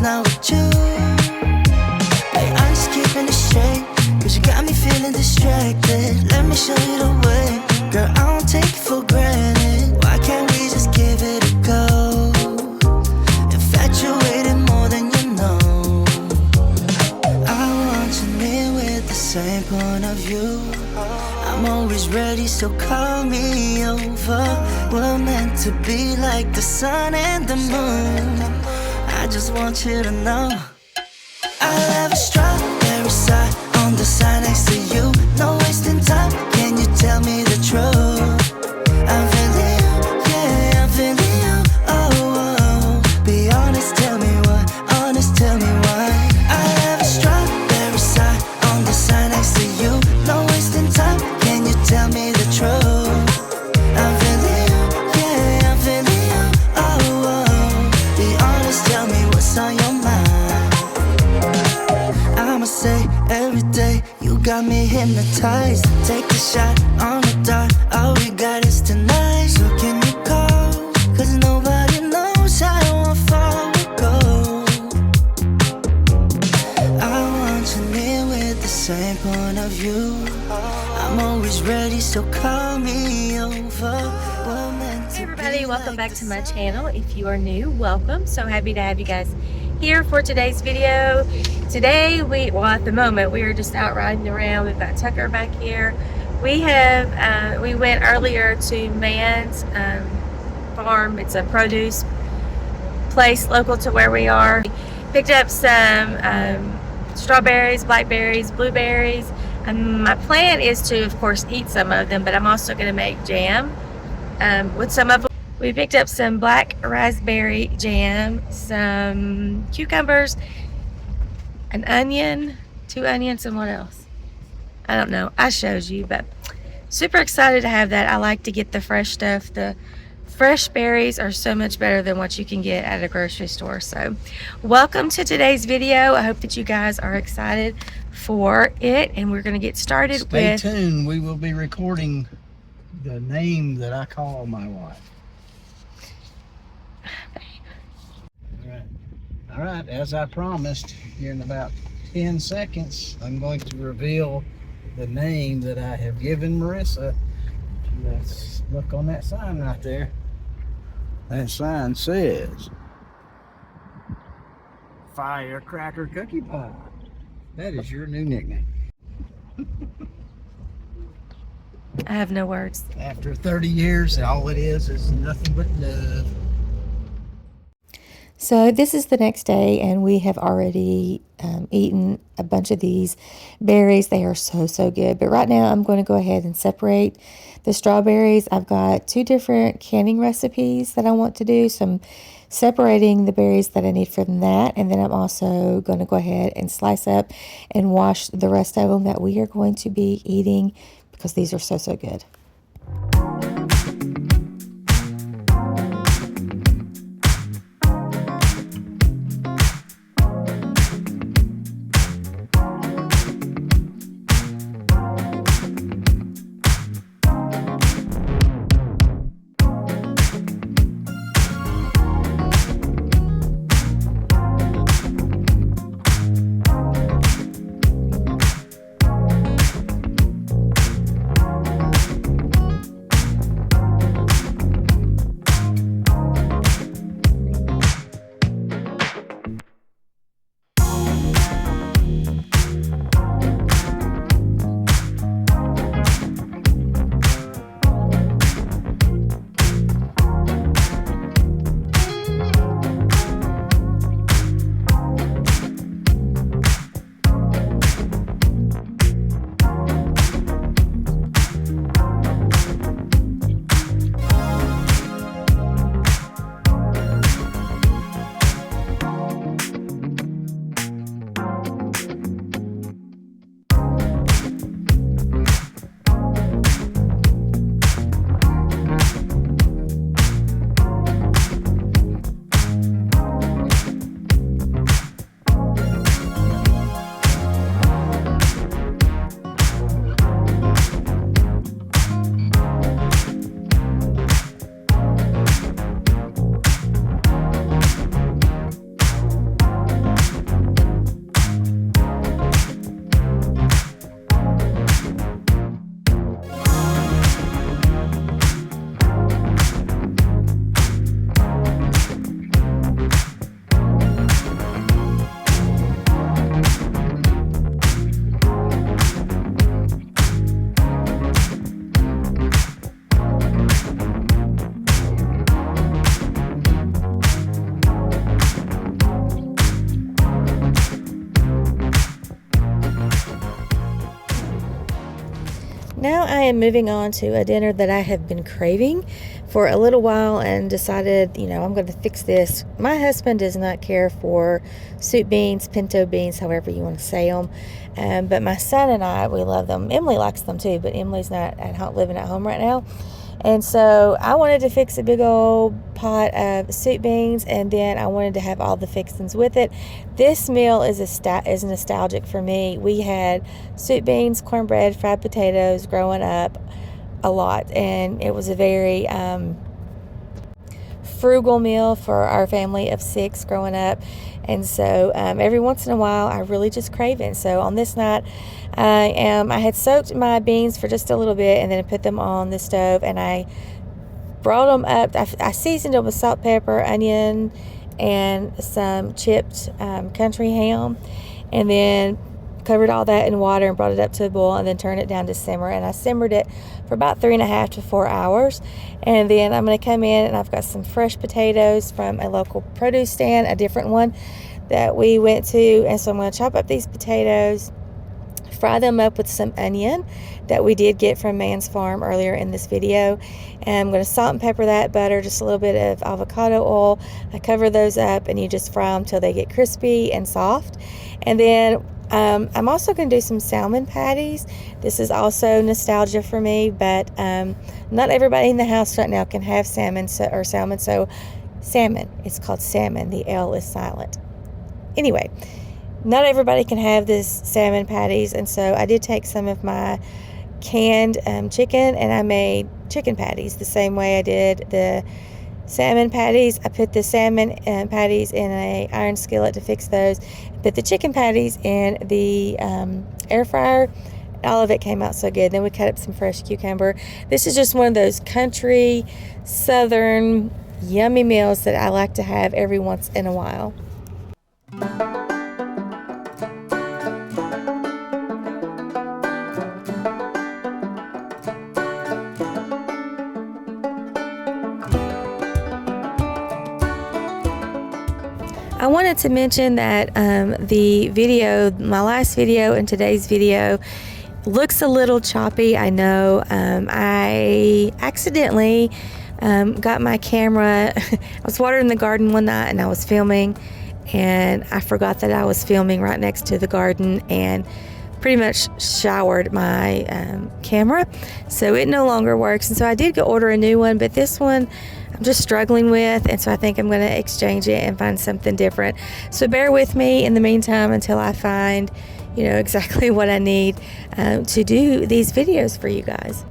not with you. Like, I'm just keeping it straight, cause you got me feeling distracted. Let me show you the way. Girl, I don't take it for granted. Why can't we just give it a go? Infatuated more than you know. I want you near with the same point of view. I'm always ready, so call me over. We're meant to be like the sun and the moon. I just want you to know I have a strawberry side on the side next to you. No wasting time, can you tell me the truth? I'm feeling you, yeah, I'm feeling you. Oh, oh, be honest, tell me why. Honest, tell me why. I have a strawberry side on the side next to you. No wasting time, can you tell me the truth? I'm feeling you, yeah, I'm feeling you. Oh, oh, be honest, tell me what's on your mind. I'ma say every day, you got me hypnotized. Take a shot on the dot, all we got is tonight. So can you call? Cause nobody knows how far we go. I want you near with the same point of view. I'm always ready, so call me over. Hey everybody, welcome back to my channel. If you are new, welcome. So happy to have you guys here for today's video. Today at the moment we are just out riding around. We've got Tucker back here. We went earlier to Man's farm. It's a produce place local to where we are. Picked up some strawberries, blackberries, blueberries, and my plan is to of course eat some of them, but I'm also going to make jam with some of them. We picked up some black raspberry jam, some cucumbers, an onion, 2 onions, and what else? I don't know. I showed you, but super excited to have that. I like to get the fresh stuff. The fresh berries are so much better than what you can get at a grocery store. So welcome to today's video. I hope that you guys are excited for it, and we're going to get started. Stay tuned. We will be recording the name that I call my wife. All right, as I promised, here in about 10 seconds, I'm going to reveal the name that I have given Marissa. Let's look on that sign right there. That sign says Firecracker Cookie Pie. That is your new nickname. I have no words. After 30 years, all it is nothing but love. So this is the next day, and we have already eaten a bunch of these berries. They are so good. But right now I'm going to go ahead and separate the strawberries. I've got 2 different canning recipes that I want to do. So I'm separating the berries that I need from that. And then I'm also going to go ahead and slice up and wash the rest of them that we are going to be eating, because these are so good. am moving on to a dinner that I have been craving for a little while and decided, I'm going to fix this. My husband does not care for soup beans, pinto beans, however you want to say them. But my son and I, we love them. Emily likes them too, but Emily's not living at home right now. And so I wanted to fix a big old pot of soup beans, and then I wanted to have all the fixings with it. This meal is nostalgic for me. We had soup beans, cornbread, fried potatoes growing up a lot, and it was a very frugal meal for our family of 6 growing up. And so every once in a while I really just crave it. So on this night I had soaked my beans for just a little bit, and then I put them on the stove, and I brought them up. I seasoned them with salt, pepper, onion, and some chipped country ham, and then covered all that in water and brought it up to a boil, and then turned it down to simmer. And I simmered it for about 3.5 to 4 hours. And then I'm going to come in, and I've got some fresh potatoes from a local produce stand, a different one that we went to. And so I'm going to chop up these potatoes, fry them up with some onion that we did get from Man's Farm earlier in this video. And I'm going to salt and pepper that, butter, just a little bit of avocado oil. I cover those up, and you just fry them till they get crispy and soft. And then I'm also going to do some salmon patties. This is also nostalgia for me, but not everybody in the house right now can have salmon, so salmon. It's called salmon. The L is silent. Anyway, not everybody can have this salmon patties, and so I did take some of my canned chicken, and I made chicken patties the same way I did the salmon patties. I put the salmon patties in an iron skillet to fix those. Put the chicken patties in the air fryer. All of it came out so good. Then we cut up some fresh cucumber. This is just one of those country, southern, yummy meals that I like to have every once in a while. I wanted to mention that the video, my last video and today's video, looks a little choppy. I know. I accidentally got my camera. I was watering the garden one night, and I was filming, and I forgot that I was filming right next to the garden, and pretty much showered my camera, so it no longer works. And so I did go order a new one, but this one I'm just struggling with, and so I think I'm going to exchange it and find something different. So bear with me in the meantime until I find, exactly what I need to do these videos for you guys.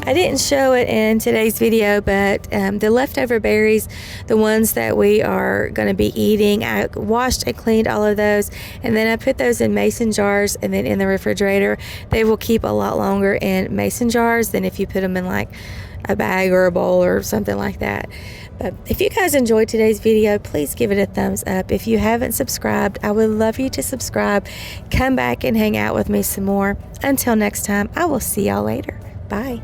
I didn't show it in today's video, but the leftover berries, the ones that we are going to be eating, I washed and cleaned all of those, and then I put those in mason jars and then in the refrigerator. They will keep a lot longer in mason jars than if you put them in like a bag or a bowl or something like that. But if you guys enjoyed today's video, please give it a thumbs up. If you haven't subscribed, I would love you to subscribe. Come back and hang out with me some more. Until next time, I will see y'all later. Bye.